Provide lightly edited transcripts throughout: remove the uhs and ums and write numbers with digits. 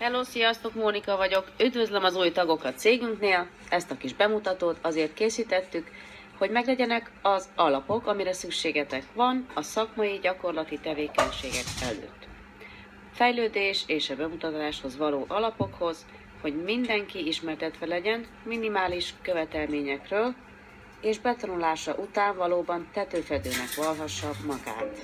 Hello, sziasztok, Mónika vagyok. Üdvözlöm az új tagokat cégünknél. Ezt a kis bemutatót azért készítettük, hogy meglegyenek az alapok, amire szükségetek van a szakmai, gyakorlati tevékenységek előtt. Fejlődés és a bemutatáshoz való alapokhoz, hogy mindenki ismertetve legyen minimális követelményekről, és betanulása után valóban tetőfedőnek valhassa magát.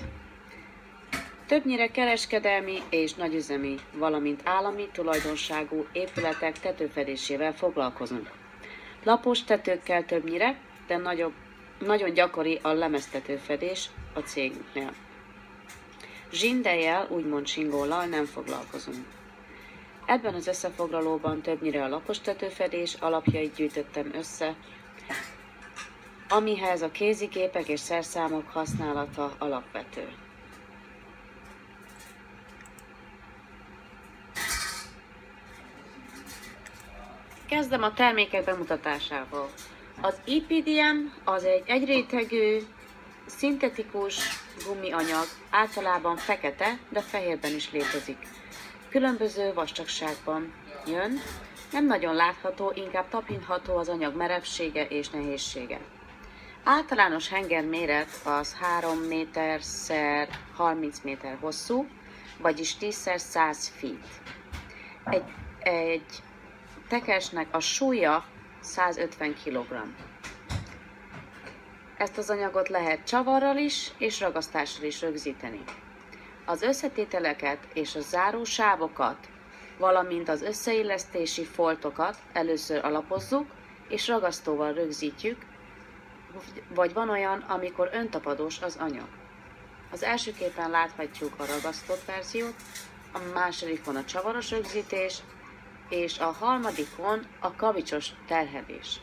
Többnyire kereskedelmi és nagyüzemi, valamint állami tulajdonságú épületek tetőfedésével foglalkozunk. Lapos tetőkkel többnyire, de nagyon gyakori a lemeztetőfedés a cégünknél. Zsindelyel, úgymond singóllal nem foglalkozunk. Ebben az összefoglalóban többnyire a lapos tetőfedés alapjait gyűjtöttem össze, amihez a kézigépek és szerszámok használata alapvető. Kezdem a termékek bemutatásával. Az EPDM az egy egyrétegű, szintetikus gumianyag, általában fekete, de fehérben is létezik. Különböző vastagságban jön, nem nagyon látható, inkább tapintható az anyag merevsége és nehézsége. Általános henger méret az 3 méter x 30 méter hosszú, vagyis 10x100 feet. Egy tekersnek a súlya 150 kg. Ezt az anyagot lehet csavarral is és ragasztással is rögzíteni. Az összetételeket és a zárósávokat, valamint az összeillesztési foltokat először alapozzuk és ragasztóval rögzítjük, vagy van olyan, amikor öntapadós az anyag. Az első képen láthatjuk a ragasztott verziót, a másodikon a csavaros rögzítést, és a harmadikon a kavicsos terhelést.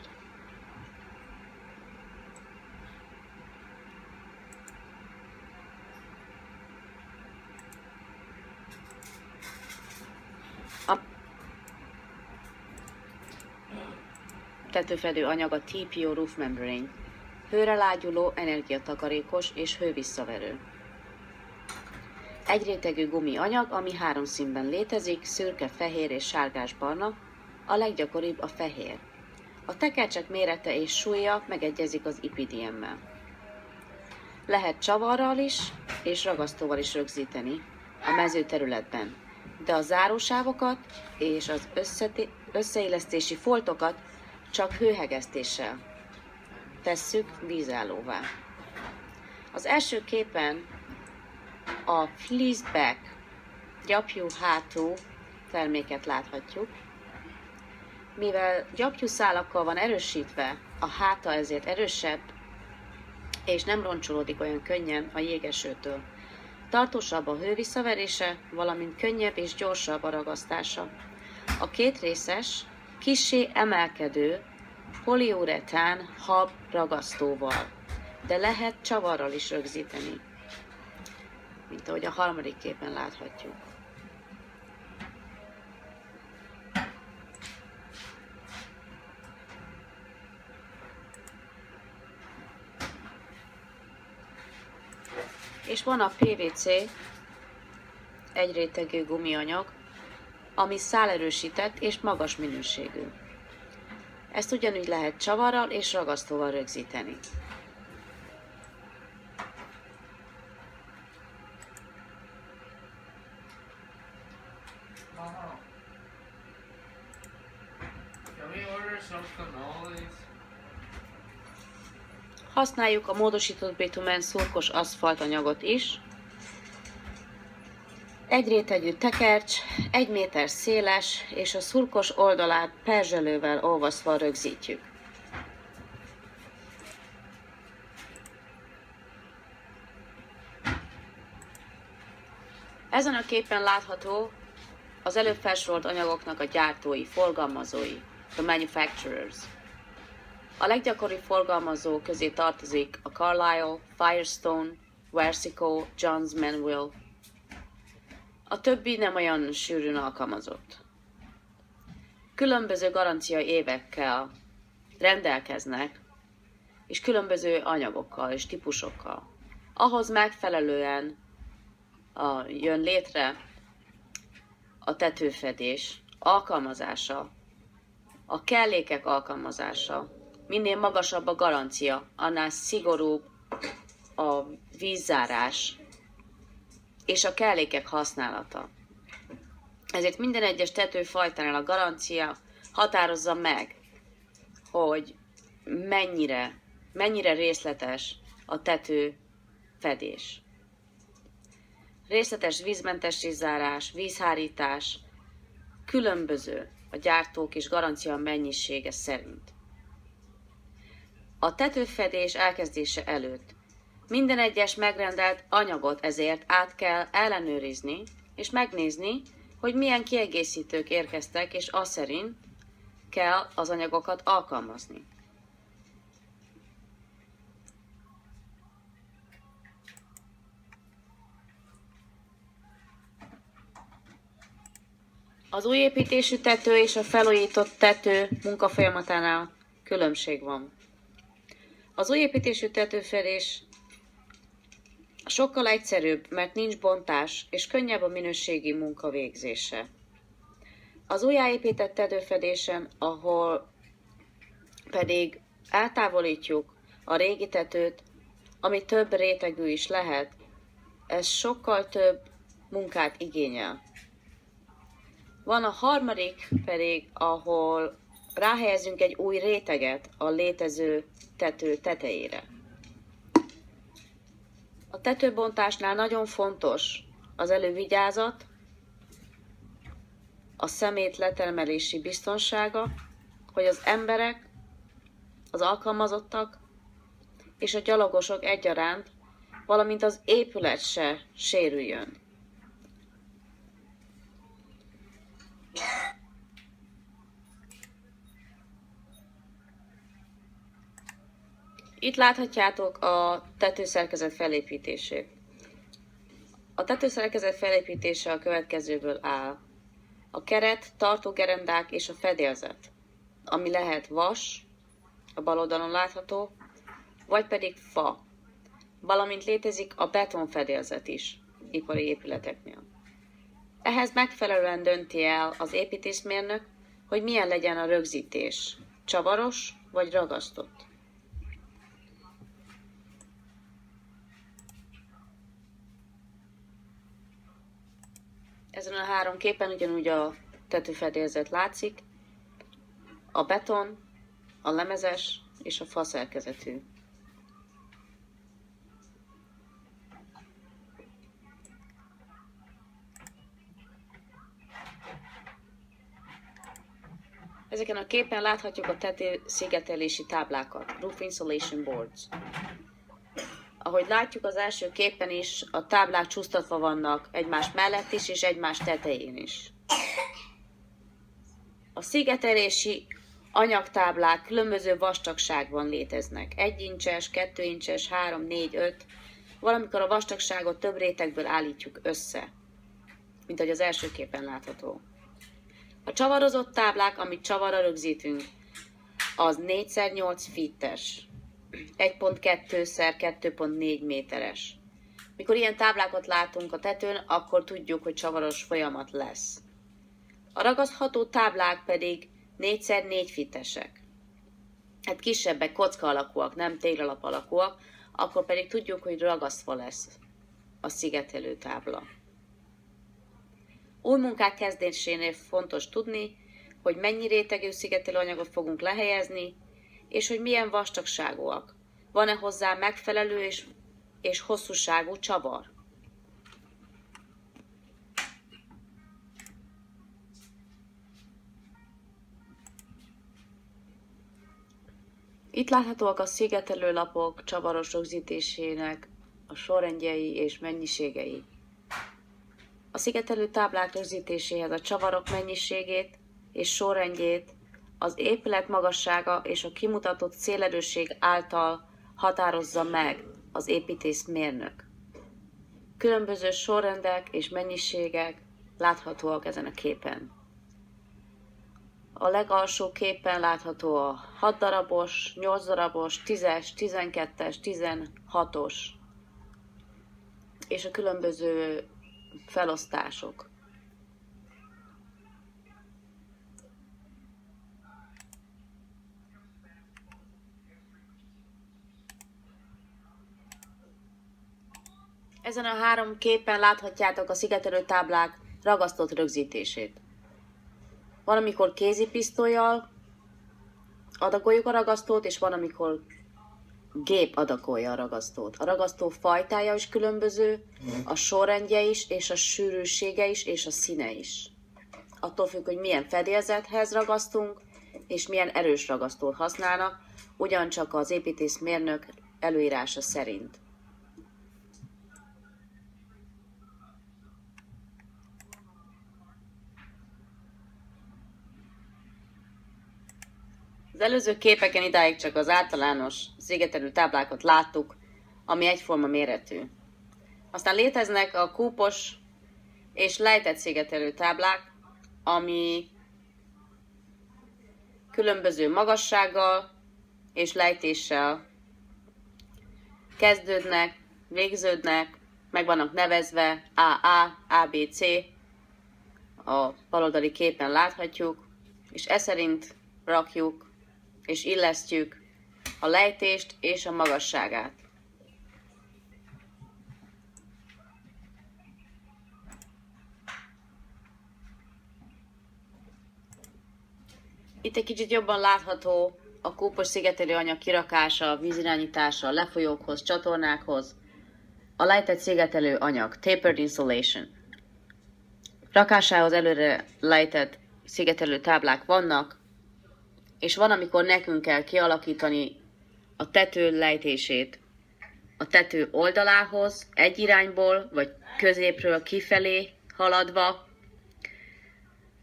A tetőfedő anyag a TPO Roof Membrane. Hőrelágyuló, energiatakarékos és hővisszaverő. Egyrétegű gumi anyag, ami 3 színben létezik, szürke, fehér és sárgás-barna, a leggyakoribb a fehér. A tekercsek mérete és súlya megegyezik az EPDM-mel. Lehet csavarral is és ragasztóval is rögzíteni a mezőterületben, de a zárósávokat és az összeillesztési foltokat csak hőhegesztéssel tesszük vízállóvá. Az első képen a Fleeceback gyapjú hátú terméket láthatjuk. Mivel gyapjúszálakkal van erősítve, a háta ezért erősebb, és nem roncsolódik olyan könnyen a jégesőtől. Tartósabb a hővisszaverése, valamint könnyebb és gyorsabb a ragasztása. A kétrészes, kissé emelkedő poliuretán hab ragasztóval, de lehet csavarral is rögzíteni, mint ahogy a harmadik képen láthatjuk. És van a PVC, egyrétegű gumianyag, ami szálerősített és magas minőségű. Ezt ugyanúgy lehet csavarral és ragasztóval rögzíteni. Használjuk a módosított bitumen szurkos aszfaltanyagot is. Egyrétegű tekercs, 1 méter széles, és a szurkos oldalát perzselővel olvasztva rögzítjük. Ezen a képen látható az előbb felsorolt anyagoknak a gyártói, forgalmazói, the manufacturers. A leggyakoribb forgalmazó közé tartozik a Carlisle, Firestone, Versico, Johns Manville. A többi nem olyan sűrűn alkalmazott. Különböző garanciai évekkel rendelkeznek, és különböző anyagokkal és típusokkal. Ahhoz megfelelően jön létre a tetőfedés alkalmazása, a kellékek alkalmazása. Minél magasabb a garancia, annál szigorúbb a vízzárás és a kellékek használata. Ezért minden egyes tetőfajtánál a garancia határozza meg, hogy mennyire részletes a tetőfedés. Részletes vízmentes zárás, vízhárítás, különböző a gyártók és garancia mennyisége szerint. A tetőfedés elkezdése előtt minden egyes megrendelt anyagot ezért át kell ellenőrizni és megnézni, hogy milyen kiegészítők érkeztek, és az szerint kell az anyagokat alkalmazni. Az új építésű tető és a felújított tető munkafolyamatánál különbség van. Az új építésű tetőfedés sokkal egyszerűbb, mert nincs bontás, és könnyebb a minőségi munka végzése. Az újjáépített tetőfedésen, ahol pedig eltávolítjuk a régi tetőt, ami több rétegű is lehet, ez sokkal több munkát igényel. Van a harmadik pedig, ahol ráhelyezünk egy új réteget a létező tető tetejére. A tetőbontásnál nagyon fontos az elővigyázat, a szemét letermelési biztonsága, hogy az emberek, az alkalmazottak és a gyalogosok egyaránt, valamint az épület se sérüljön. Itt láthatjátok a tetőszerkezet felépítését. A tetőszerkezet felépítése a következőből áll. A keret, tartógerendák és a fedélzet, ami lehet vas, a bal oldalon látható, vagy pedig fa, valamint létezik a betonfedélzet is, ipari épületeknél. Ehhez megfelelően dönti el az építészmérnök, hogy milyen legyen a rögzítés, csavaros vagy ragasztott. Ezen a három képen ugyanúgy a tetőfedélzet látszik, a beton, a lemezes és a fa szerkezetű. Ezeken a képen láthatjuk a tető szigetelési táblákat, roof insulation boards. Ahogy látjuk az első képen is, a táblák csúsztatva vannak egymás mellett is, és egymás tetején is. A szigetelési anyagtáblák különböző vastagságban léteznek. 1 incses, 2 incses, 3, 4, 5. Valamikor a vastagságot több rétegből állítjuk össze, mint ahogy az első képen látható. A csavarozott táblák, amit csavarra rögzítünk, az 4x8 feet-es, 1.2x2.4 méteres. Mikor ilyen táblákat látunk a tetőn, akkor tudjuk, hogy csavaros folyamat lesz. A ragasztható táblák pedig 4x4 feet-esek. Hát kisebbek, kocka alakúak, nem téglalap alakúak, akkor pedig tudjuk, hogy ragasztva lesz a szigetelő tábla. Új munkák kezdésénél fontos tudni, hogy mennyi rétegű szigetelőanyagot fogunk lehelyezni, és hogy milyen vastagságúak. Van-e hozzá megfelelő és hosszúságú csavar? Itt láthatóak a szigetelőlapok csavaros rögzítésének a sorrendjei és mennyiségei. A szigetelő táblák rögzítéséhez a csavarok mennyiségét és sorrendjét az épület magassága és a kimutatott szélerősség által határozza meg az építészmérnök. Különböző sorrendek és mennyiségek láthatóak ezen a képen. A legalsó képen látható a 6 darabos, 8 darabos, 10-es, 12-es, 16-os és a különböző felosztások. Ezen a 3 képen láthatjátok a szigetelő táblák ragasztott rögzítését. Van, amikor kézipisztollyal adagoljuk a ragasztót, és van, amikor gép adagolja a ragasztót. A ragasztó fajtája is különböző, a sorrendje is, és a sűrűsége is, és a színe is. Attól függ, hogy milyen fedélzethez ragasztunk, és milyen erős ragasztót használnak, ugyancsak az építészmérnök előírása szerint. Az előző képeken idáig csak az általános szigetelő táblákat láttuk, ami egyforma méretű. Aztán léteznek a kúpos és lejtett szigetelő táblák, ami különböző magassággal és lejtéssel kezdődnek, végződnek, meg vannak nevezve AA, ABC, a baloldali képen láthatjuk, és e szerint rakjuk és illesztjük a lejtést és a magasságát. Itt egy kicsit jobban látható a kúpos szigetelő anyag kirakása, vízirányítása a lefolyókhoz, csatornákhoz. A lejtett szigetelő anyag, tapered insulation. Rakásához előre lejtett szigetelő táblák vannak, és van, amikor nekünk kell kialakítani a tető lejtését a tető oldalához, egy irányból, vagy középről kifelé haladva,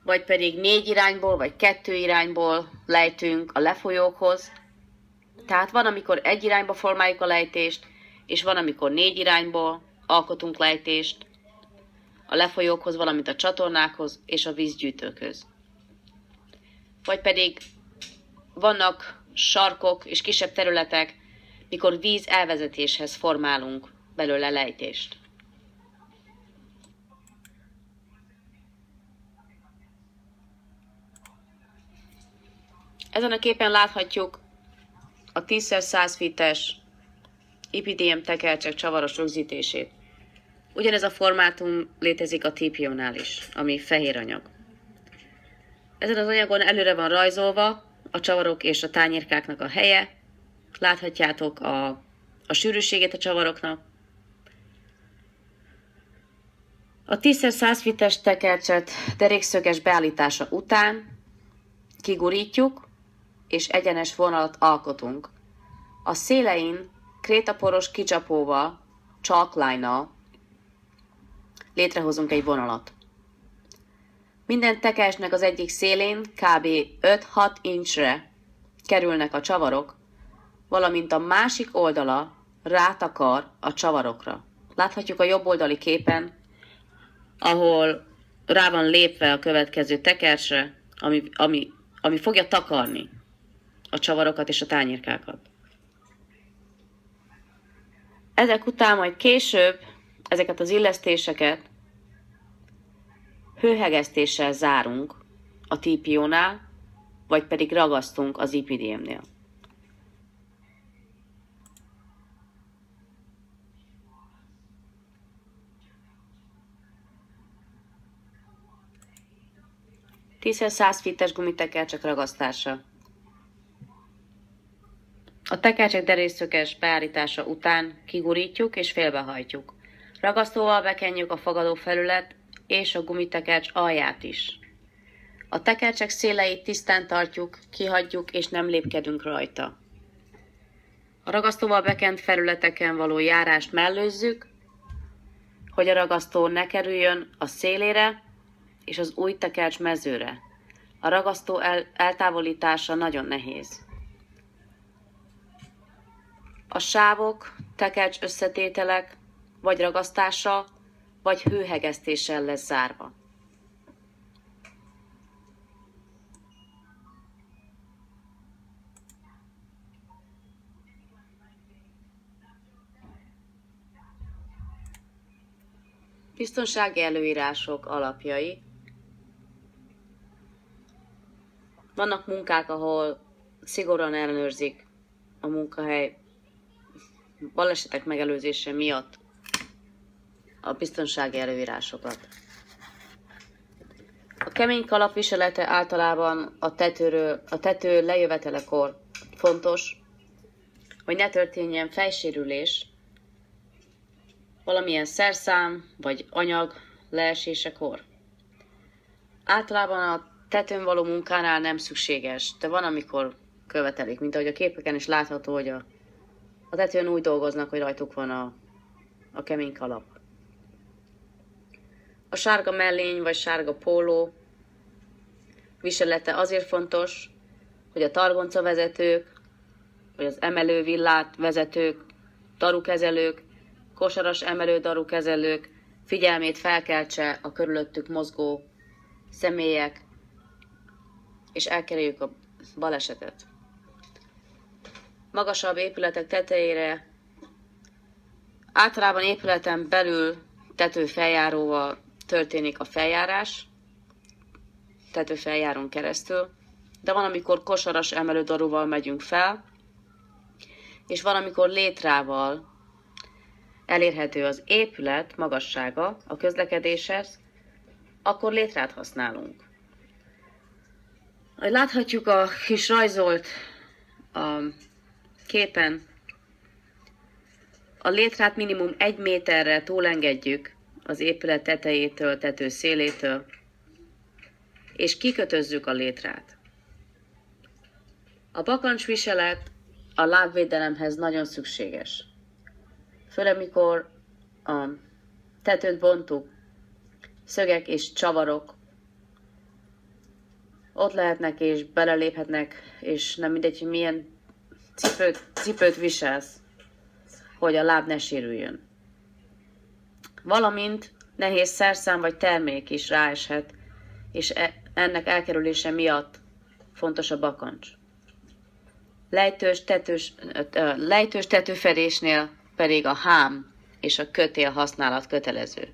vagy pedig 4 irányból, vagy 2 irányból lejtünk a lefolyókhoz. Tehát van, amikor egy irányba formáljuk a lejtést, és van, amikor 4 irányból alkotunk lejtést a lefolyókhoz, valamint a csatornákhoz és a vízgyűjtőkhöz. Vagy pedig vannak sarkok és kisebb területek, mikor víz elvezetéshez formálunk belőle lejtést. Ezen a képen láthatjuk a 10x100 feet-es EPDM tekercsek csavaros rögzítését. Ugyanez a formátum létezik a TPO-nál is, ami fehér anyag. Ezen az anyagon előre van rajzolva a csavarok és a tányérkáknak a helye. Láthatjátok a sűrűségét a csavaroknak. A 10x100 feet-es tekercset derékszöges beállítása után kigurítjuk, és egyenes vonalat alkotunk. A szélein krétaporos kicsapóval, chalkline-nal létrehozunk egy vonalat. Minden tekercsnek az egyik szélén kb. 5-6 incsre kerülnek a csavarok, valamint a másik oldala rátakar a csavarokra. Láthatjuk a jobb oldali képen, ahol rá van lépve a következő tekercsre, ami fogja takarni a csavarokat és a tányérkákat. Ezek után majd később ezeket az illesztéseket hőhegesztéssel zárunk a TPO-nál, vagy pedig ragasztunk az EPDM-nél. Tízszer 100 feet-es gumitekercsek ragasztása. A tekercsek derékszöges beállítása után kigurítjuk és félbehajtjuk. Ragasztóval bekenjük a fogadó felület és a gumitekercs alját is. A tekercsek széleit tisztán tartjuk, kihagyjuk és nem lépkedünk rajta. A ragasztóval bekent felületeken való járást mellőzzük, hogy a ragasztó ne kerüljön a szélére és az új tekercs mezőre. A ragasztó eltávolítása nagyon nehéz. A sávok, tekercs összetételek vagy ragasztása, vagy hőhegesztéssel lesz zárva. Biztonsági előírások alapjai. Vannak munkák, ahol szigorúan ellenőrzik a munkahely balesetek megelőzése miatt a biztonsági előírásokat. A kemény kalap viselete általában a tető lejövetelekor fontos, hogy ne történjen fejsérülés, valamilyen szerszám vagy anyag leesésekor. Általában a tetőn való munkánál nem szükséges, de van, amikor követelik, mint ahogy a képeken is látható, hogy a tetőn úgy dolgoznak, hogy rajtuk van a kemény kalap. A sárga mellény vagy sárga póló viselete azért fontos, hogy a targonca vezetők, vagy az emelő villát vezetők, darukezelők, kosaras emelő darukezelők figyelmét felkeltse a körülöttük mozgó személyek, és elkerüljük a balesetet. Magasabb épületek tetejére általában épületen belül tetőfeljáróval történik a feljárás, tetőfeljárón keresztül, de van, amikor kosaras emelődaruval megyünk fel, és van, amikor létrával elérhető az épület magassága a közlekedéshez, akkor létrát használunk. Ahogy láthatjuk a kis rajzolt a képen, a létrát minimum 1 méterre túlengedjük az épület tetejétől, tető szélétől, és kikötözzük a létrát. A bakancsviselet a lábvédelemhez nagyon szükséges. Főleg mikor a tetőt bontuk, szögek és csavarok ott lehetnek és beleléphetnek, és nem mindegy, hogy milyen cipőt viselsz, hogy a láb ne sérüljön. Valamint nehéz szerszám vagy termék is ráeshet, és ennek elkerülése miatt fontos a bakancs. Lejtős tetőfedésnél pedig a hám és a kötél használat kötelező.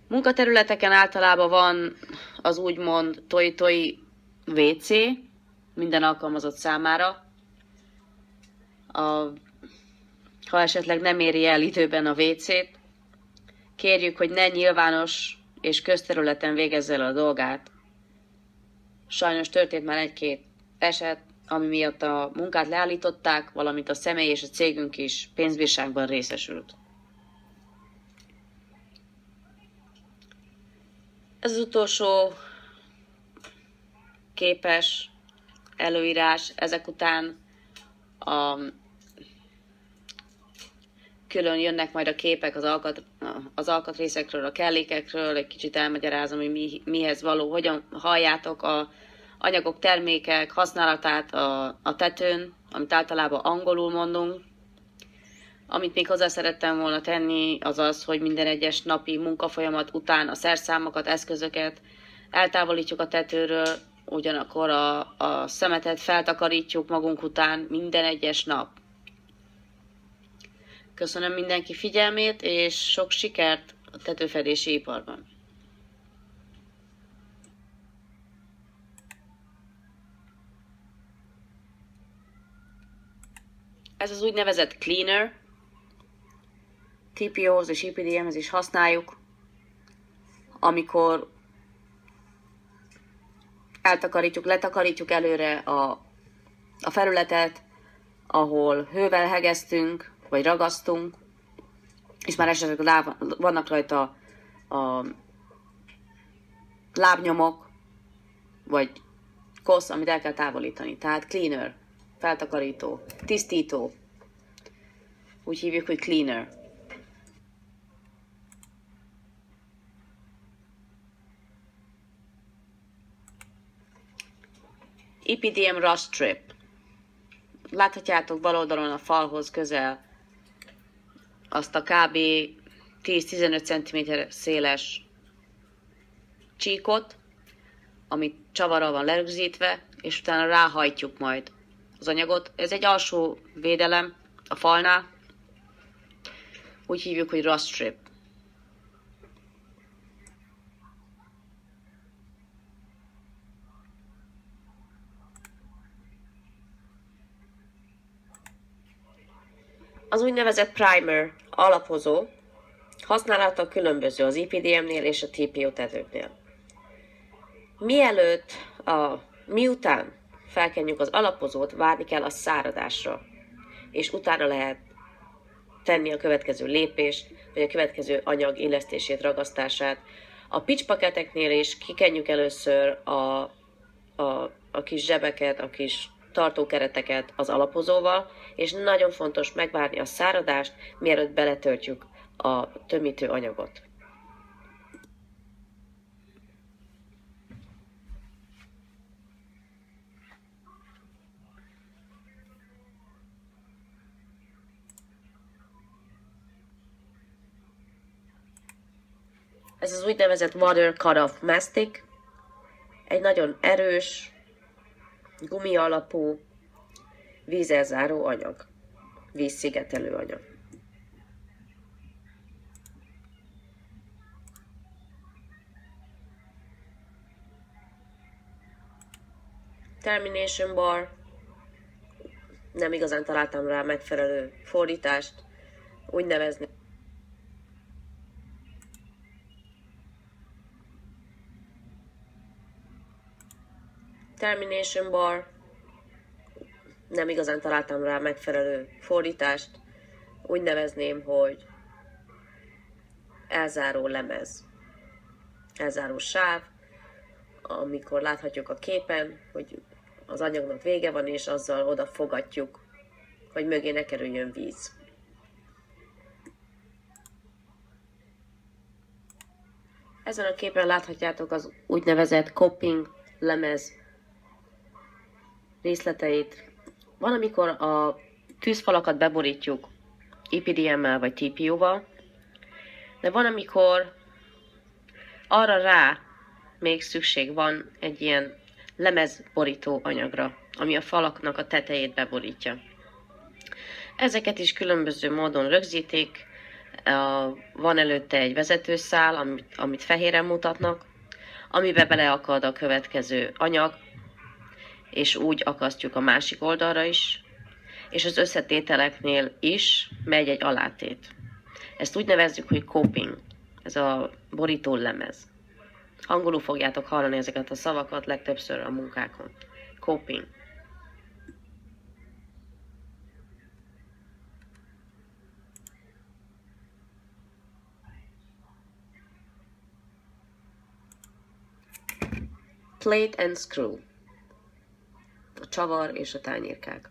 Munkaterületeken általában van az úgymond toi-toi WC minden alkalmazott számára. Ha esetleg nem éri el időben a WC-t, kérjük, hogy ne nyilvános és közterületen végezze el a dolgát. Sajnos történt már 1-2 eset, ami miatt a munkát leállították, valamint a személy és a cégünk is pénzbírságban részesült. Ez az utolsó képes előírás, ezek után külön jönnek majd a képek az alkatrészekről, a kellékekről, egy kicsit elmagyarázom, hogy mihez való, hogyan halljátok a anyagok, termékek használatát a tetőn, amit általában angolul mondunk. Amit még hozzá szerettem volna tenni, az az, hogy minden egyes napi munkafolyamat után a szerszámokat, eszközöket eltávolítjuk a tetőről, ugyanakkor a szemetet feltakarítjuk magunk után minden egyes nap. Köszönöm mindenki figyelmét, és sok sikert a tetőfedési iparban! Ez az úgynevezett cleaner, TPO-hoz és EPDM-hez is használjuk, amikor letakarítjuk előre a felületet, ahol hővel hegesztünk, vagy ragasztunk, és már esetleg vannak rajta a lábnyomok, vagy kosz, amit el kell távolítani. Tehát cleaner, feltakarító, tisztító. Úgy hívjuk, hogy cleaner. EPDM rust strip. Láthatjátok bal oldalon a falhoz közel azt a kb. 10-15 cm széles csíkot, amit csavarral van lerögzítve, és utána ráhajtjuk majd az anyagot. Ez egy alsó védelem a falnál. Úgy hívjuk, hogy rust strip. Az úgynevezett primer, alapozó, használata különböző az EPDM-nél és a TPO tetőknél. Miután felkenjük az alapozót, várni kell a száradásra, és utána lehet tenni a következő lépést, vagy a következő anyag illesztését, ragasztását. A pitch paketeknél is kikenjük először a kis zsebeket, a kis tartókereteket az alapozóval, és nagyon fontos megvárni a száradást, mielőtt beletöltjük a tömítő anyagot. Ez az úgynevezett Water Cut-Off Mastic, egy nagyon erős, gumi alapú, vízelzáró anyag, vízszigetelő anyag. Termination bar, nem igazán találtam rá megfelelő fordítást, úgy nevezni. Termination bar, nem igazán találtam rá megfelelő fordítást, úgy nevezném, hogy elzáró lemez, elzáró sáv, amikor láthatjuk a képen, hogy az anyagnak vége van, és azzal oda fogatjuk, hogy mögé ne kerüljön víz. Ezen a képen láthatjátok az úgynevezett coping lemez részleteit. Van, amikor a tűzfalakat beborítjuk EPDM-mel vagy TPO-val, de van, amikor arra rá még szükség van egy ilyen lemezborító anyagra, ami a falaknak a tetejét beborítja. Ezeket is különböző módon rögzítik, van előtte egy vezetőszál, amit fehéren mutatnak, amibe beleakad a következő anyag, és úgy akasztjuk a másik oldalra is, és az összetételeknél is megy egy alátét. Ezt úgy nevezzük, hogy coping, ez a borító lemez. Angolul fogjátok hallani ezeket a szavakat legtöbbször a munkákon. Coping. Plate and screw. A csavar és a tányérkák.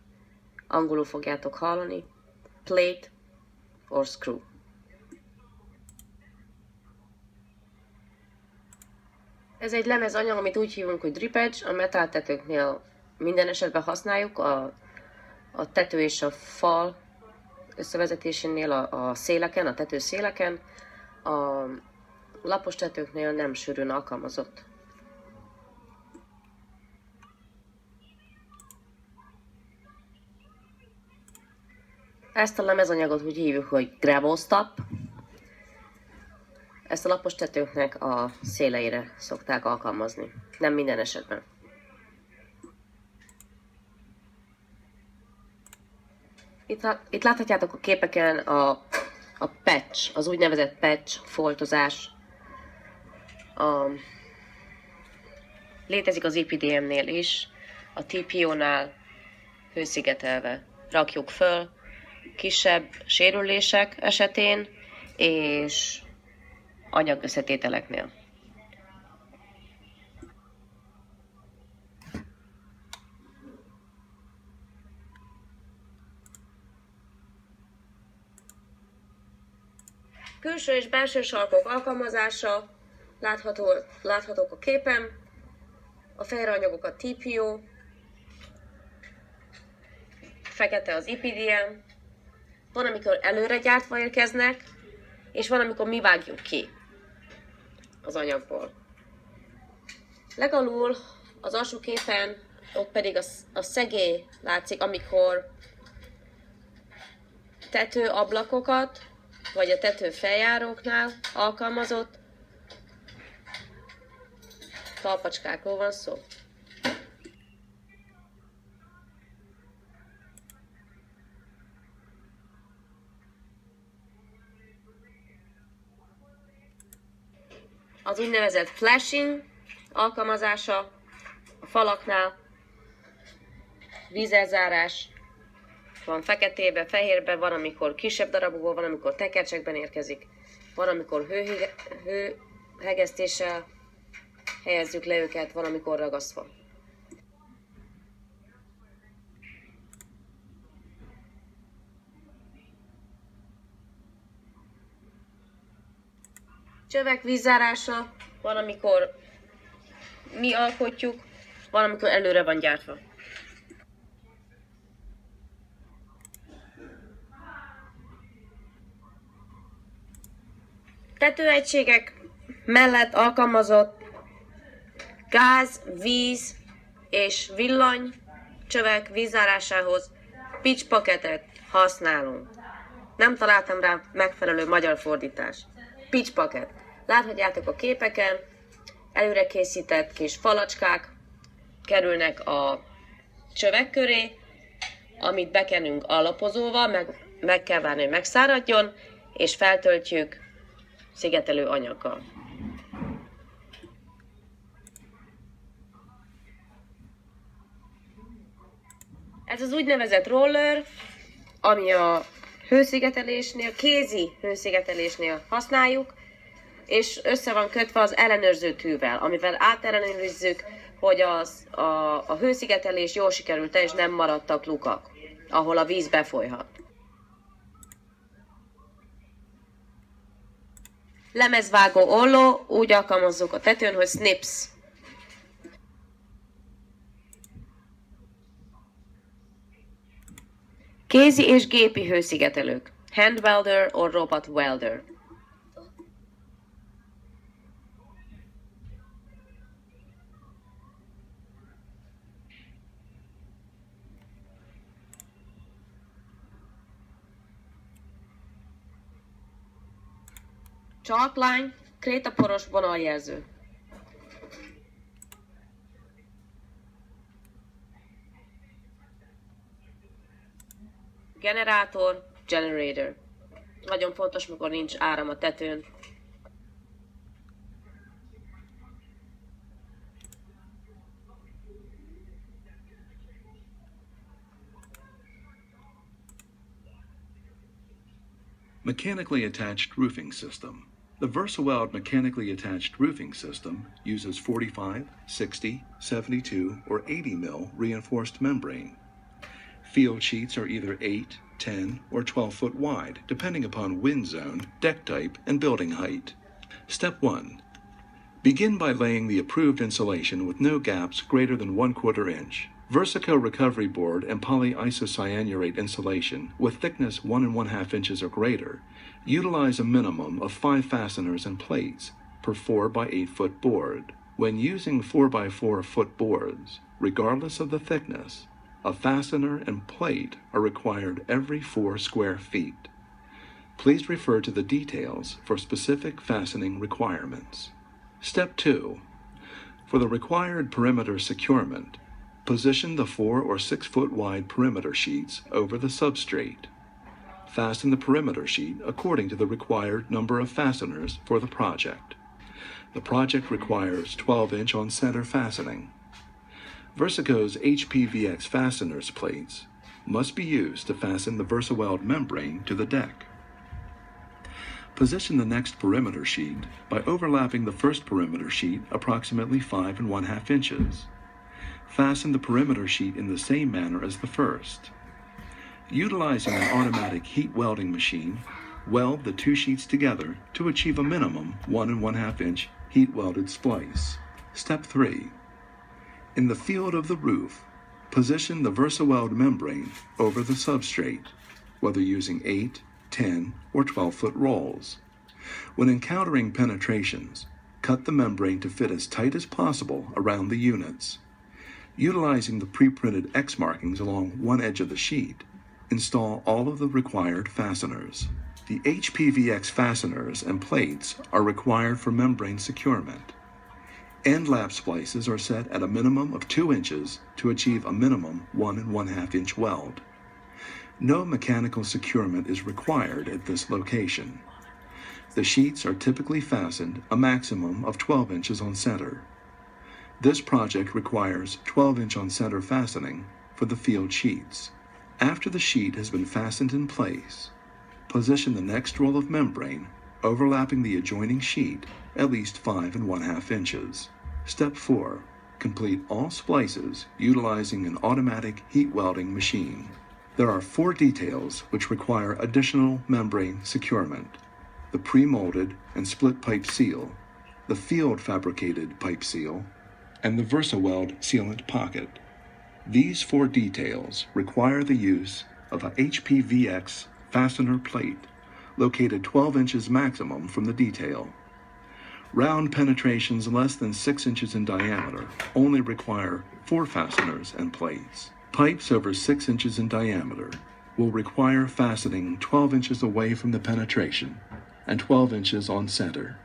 Angolul fogjátok hallani. Plate or screw. Ez egy lemezanyag, amit úgy hívunk, hogy drip edge. A metáltetőknél minden esetben használjuk. A tető és a fal összevezetésénél a széleken, a tető széleken. A lapos tetőknél nem sűrűn alkalmazott. Ezt a lemezanyagot úgy hívjuk, hogy gravel stop. Ezt a lapos tetőknek a széleire szokták alkalmazni. Nem minden esetben. Itt láthatjátok a képeken a patch, az úgynevezett patch foltozás. Létezik az EPDM-nél is, a TPO-nál hőszigetelve rakjuk föl, kisebb sérülések esetén és anyagösszetételeknél. Külső és belső sarkok alkalmazása láthatók a képen. A fehér anyagok a TPO, fekete az EPDM. Van, amikor előre gyártva érkeznek, és van, amikor mi vágjuk ki az anyagból. Legalul az alsó képen, ott pedig a szegély látszik, amikor tetőablakokat, vagy a tető feljáróknál alkalmazott talpacskákról van szó. az úgynevezett flashing alkalmazása a falaknál, vízelzárás, van feketébe, fehérbe, van amikor kisebb darabokból, van amikor tekercsekben érkezik, van amikor hőhegesztéssel helyezzük le őket, van amikor ragasztva. Csövek vízzárása, van amikor mi alkotjuk, van amikor előre van gyártva. Tetőegységek mellett alkalmazott gáz, víz és villany csövek vízzárásához pitch packetet használunk. Nem találtam rá megfelelő magyar fordítást. Pitch packet. Láthatjátok a képeken, előre készített kis falacskák kerülnek a csövek köré, amit bekenünk alapozóval, meg kell várni, hogy megszáradjon, és feltöltjük szigetelő anyaggal. Ez az úgynevezett roller, ami a hőszigetelésnél, kézi hőszigetelésnél használjuk, és össze van kötve az ellenőrző tűvel, amivel átellenőrizzük, hogy a hőszigetelés jól sikerült-e, és nem maradtak lukak, ahol a víz befolyhat. Lemezvágó olló, úgy alkalmazzuk a tetőn, hogy snips. Kézi és gépi hőszigetelők. Hand welder or robot welder. Chalkline, krétaporos vonaljelző. Generátor, generator. Nagyon fontos, mikor nincs áram a tetőn. Mechanically attached roofing system. The VersaWeld mechanically attached roofing system uses 45, 60, 72, or 80 mil reinforced membrane. Field sheets are either 8, 10, or 12 foot wide, depending upon wind zone, deck type, and building height. Step 1. Begin by laying the approved insulation with no gaps greater than 1/4 inch. Versaco recovery board and polyisocyanurate insulation with thickness 1 1/2 inches or greater utilize a minimum of 5 fasteners and plates per 4 by 8 foot board. When using 4 by 4 foot boards, regardless of the thickness, a fastener and plate are required every 4 square feet. Please refer to the details for specific fastening requirements. Step 2. For the required perimeter securement, position the 4 or 6 foot wide perimeter sheets over the substrate. Fasten the perimeter sheet according to the required number of fasteners for the project. The project requires 12-inch on-center fastening. Versaco's HPVX fasteners plates must be used to fasten the VersaWeld membrane to the deck. Position the next perimeter sheet by overlapping the first perimeter sheet approximately 5 1/2 inches. Fasten the perimeter sheet in the same manner as the first. Utilizing an automatic heat welding machine, weld the 2 sheets together to achieve a minimum 1 1/2 inch heat welded splice. Step 3. In the field of the roof, position the VersaWeld membrane over the substrate, whether using 8, 10, or 12-foot rolls. When encountering penetrations, cut the membrane to fit as tight as possible around the units. Utilizing the pre-printed X markings along one edge of the sheet, install all of the required fasteners. The HPVX fasteners and plates are required for membrane securement. End lap splices are set at a minimum of 2 inches to achieve a minimum 1 1/2 inch weld. No mechanical securement is required at this location. The sheets are typically fastened a maximum of 12 inches on center. This project requires 12-inch on center fastening for the field sheets. After the sheet has been fastened in place, position the next roll of membrane overlapping the adjoining sheet at least 5 1/2 inches. Step 4. Complete all splices utilizing an automatic heat welding machine. There are 4 details which require additional membrane securement: the pre-molded and split pipe seal, the field fabricated pipe seal, and the VersaWeld sealant pocket. These 4 details require the use of a HPVX fastener plate located 12 inches maximum from the detail. Round penetrations less than 6 inches in diameter only require 4 fasteners and plates. Pipes over 6 inches in diameter will require fastening 12 inches away from the penetration and 12 inches on center.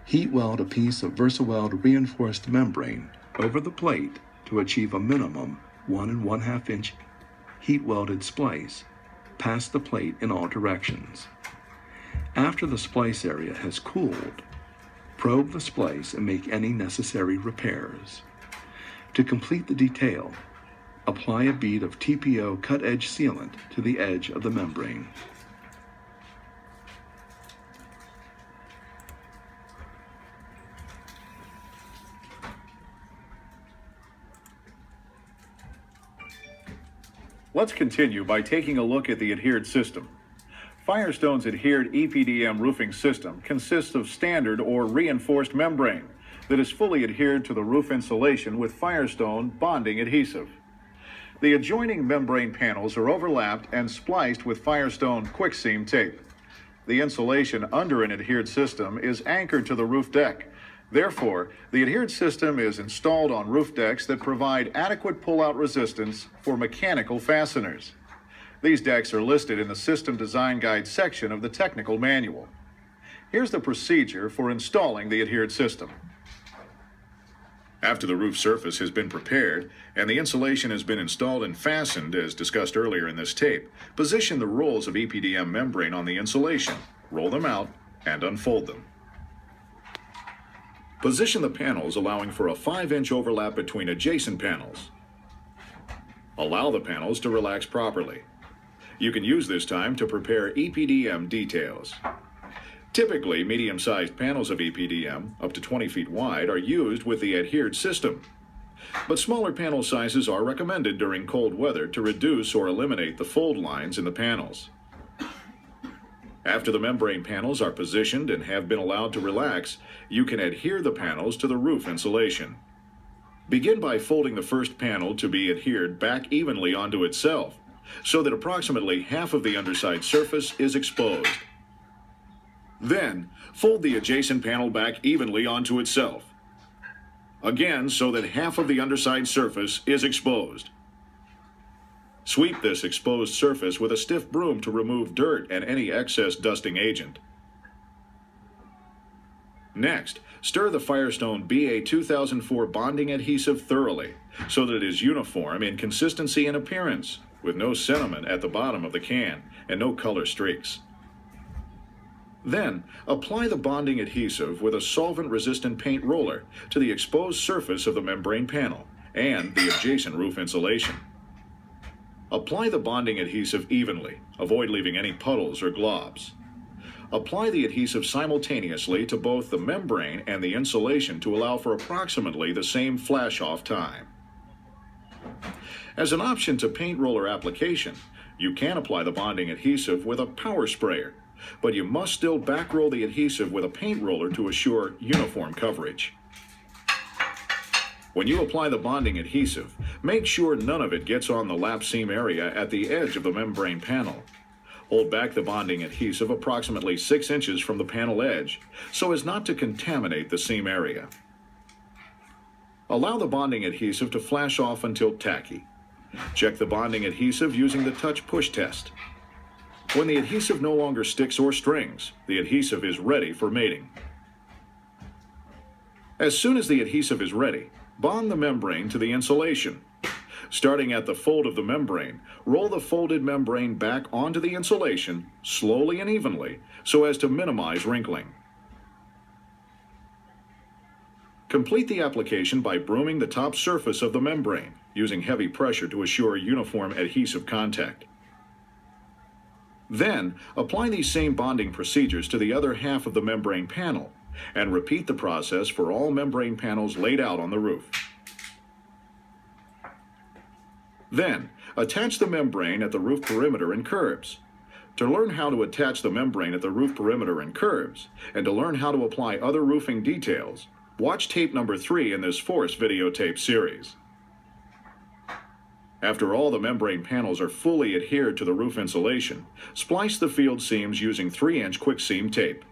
Heat weld a piece of VersaWeld reinforced membrane over the plate to achieve a minimum 1 1/2 inch heat welded splice past the plate in all directions. After the splice area has cooled, probe the splice and make any necessary repairs. To complete the detail, apply a bead of TPO cut edge sealant to the edge of the membrane. Let's continue by taking a look at the adhered system. Firestone's adhered EPDM roofing system consists of standard or reinforced membrane that is fully adhered to the roof insulation with Firestone bonding adhesive. The adjoining membrane panels are overlapped and spliced with Firestone quick seam tape. The insulation under an adhered system is anchored to the roof deck. Therefore, the adhered system is installed on roof decks that provide adequate pull-out resistance for mechanical fasteners. These decks are listed in the System Design Guide section of the technical manual. Here's the procedure for installing the adhered system. After the roof surface has been prepared and the insulation has been installed and fastened, as discussed earlier in this tape, position the rolls of EPDM membrane on the insulation, roll them out, and unfold them. Position the panels allowing for a 5-inch overlap between adjacent panels. Allow the panels to relax properly. You can use this time to prepare EPDM details. Typically, medium-sized panels of EPDM, up to 20 feet wide, are used with the adhered system. But smaller panel sizes are recommended during cold weather to reduce or eliminate the fold lines in the panels. After the membrane panels are positioned and have been allowed to relax, you can adhere the panels to the roof insulation. Begin by folding the first panel to be adhered back evenly onto itself, so that approximately half of the underside surface is exposed. Then, fold the adjacent panel back evenly onto itself. Again, so that half of the underside surface is exposed. Sweep this exposed surface with a stiff broom to remove dirt and any excess dusting agent. Next, stir the Firestone BA 2004 bonding adhesive thoroughly so that it is uniform in consistency and appearance, with no sediment at the bottom of the can and no color streaks. Then, apply the bonding adhesive with a solvent-resistant paint roller to the exposed surface of the membrane panel and the adjacent roof insulation. Apply the bonding adhesive evenly. Avoid leaving any puddles or globs. Apply the adhesive simultaneously to both the membrane and the insulation to allow for approximately the same flash-off time. As an option to paint roller application, you can apply the bonding adhesive with a power sprayer, but you must still backroll the adhesive with a paint roller to assure uniform coverage. When you apply the bonding adhesive, make sure none of it gets on the lap seam area at the edge of the membrane panel. Hold back the bonding adhesive approximately 6 inches from the panel edge so as not to contaminate the seam area. Allow the bonding adhesive to flash off until tacky. Check the bonding adhesive using the touch push test. When the adhesive no longer sticks or strings, the adhesive is ready for mating. As soon as the adhesive is ready, bond the membrane to the insulation. Starting at the fold of the membrane, roll the folded membrane back onto the insulation slowly and evenly so as to minimize wrinkling. Complete the application by brooming the top surface of the membrane, using heavy pressure to assure uniform adhesive contact. Then, apply these same bonding procedures to the other half of the membrane panel, and repeat the process for all membrane panels laid out on the roof. Then, attach the membrane at the roof perimeter and curbs. To learn how to attach the membrane at the roof perimeter and curbs, and to learn how to apply other roofing details, watch tape number 3 in this Force videotape series. After all the membrane panels are fully adhered to the roof insulation, splice the field seams using 3-inch quick seam tape.